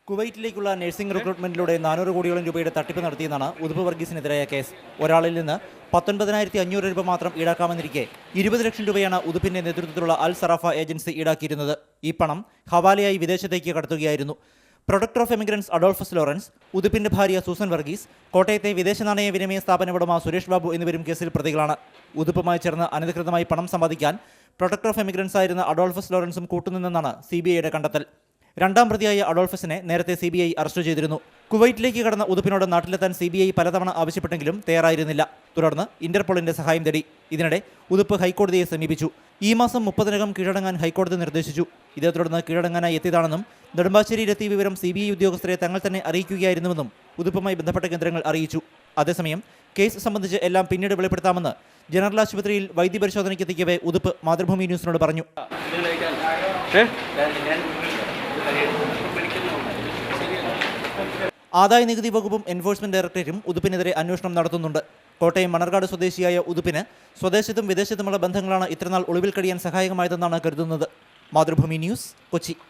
കുവൈറ്റിലേക്കുള്ള nursing റിക്രൂട്ട്മെന്റിലൂടെ 400 കോടിയോളം രൂപയുടെ തട്ടിപ്പ് നടത്തിയെന്നാണ് ഉദുപ്പ് വർഗീസിനെതിരായ കേസ്. ഒരാളിൽ നിന്ന് 19,500 രൂപ മാത്രം ഈടാക്കാമെന്നിരിക്കെ 20 ലക്ഷം രൂപയാണ് ഉദുപ്പിന്റെ നേതൃത്വത്തിലുള്ള അൽ സറാഫ ഏജൻസി ഈടാക്കിയിരുന്നത്. ഈ പണം ഹവാലയായി വിദേശത്തേക്ക് കടത്തുകയായിരുന്നു. Protector of emigrants Adolphus Lawrence, ഉദുപ്പിന്റെ ഭാര്യ സൂസൻ വർഗീസ്, കോട്ടയത്തെ വിദേശ നാണയ വിനിമയ സ്ഥാപന ഉടമ സുരേഷ് ബാബു എന്നിവരും കേസിൽ പ്രതികളാണ്. ഉദുപ്പുമായി ചേർന്ന് അനധികൃതമായി പണം സമ്പാദിക്കാൻ പ്രൊട്ടക്ടർ ഓഫ് എമിഗ്രൻസ് ആയിരുന്ന അഡോൾഫസ് ലോറൻസും കൂട്ടുനിന്നെന്നാണ് CBIയുടെ കണ്ടെത്തൽ. രണ്ടാം പ്രതിയായ അഡോൾഫസിനെ നേരത്തെ CBI അറസ്റ്റ് ചെയ്തിരുന്നു. കുവൈറ്റിലേക്ക് കടന്ന ഉദുപ്പിനോട് നാട്ടിലെത്താൻ CBI പലതവണ ആവശ്യപ്പെട്ടെങ്കിലും തയ്യാറായിരുന്നില്ല. തുടർന്ന് ഇന്റർപോളിന്റെ സഹായം തേടി. ഇതിനിടെ ഉദുപ്പ് ഹൈക്കോടതിയെ സമീപിച്ചു. ഈ മാസം 30-നകം കീഴടങ്ങാൻ ഹൈക്കോടതി നിർദ്ദേശിച്ചു. ഇതേ തുടർന്ന് കീഴടങ്ങാനായി എത്തിയതാണെന്നും നെടുമ്പാശ്ശേരിയിലെത്തിയ വിവരം CBI ഉദ്യോഗസ്ഥരെ തങ്ങൾ തന്നെ അറിയിക്കുകയായിരുന്നുവെന്നും ഉദുപ്പുമായി ബന്ധപ്പെട്ട കേന്ദ്രങ്ങൾ അറിയിച്ചു. അതേസമയം കേസ് സംബന്ധിച്ച് എല്ലാം പിന്നീട് വെളിപ്പെടുത്താമെന്ന് ജനറൽ ആശുപത്രിയിൽ വൈദ്യപരിശോധനയ്ക്കെത്തിക്കവേ ഉദുപ്പ് മാതൃഭൂമി ന്യൂസിനോട് പറഞ്ഞു. ആദായ നികുതി വകുപ്പും എൻഫോഴ്സ്മെന്റ് ഡയറക്ടറേറ്റും ഉദുപ്പിനെതിരെ അന്വേഷണം നടത്തുന്നുണ്ട്. കോട്ടയം മണർകാട് സ്വദേശിയായ ഉദുപ്പിന് സ്വദേശത്തും വിദേശത്തുമുള്ള ബന്ധങ്ങളാണ് ഇത്രനാൾ ഒളിവിൽ കഴിയാൻ സഹായകമായതെന്നാണ് കരുതുന്നത്. മാതൃഭൂമി ന്യൂസ്, കൊച്ചി.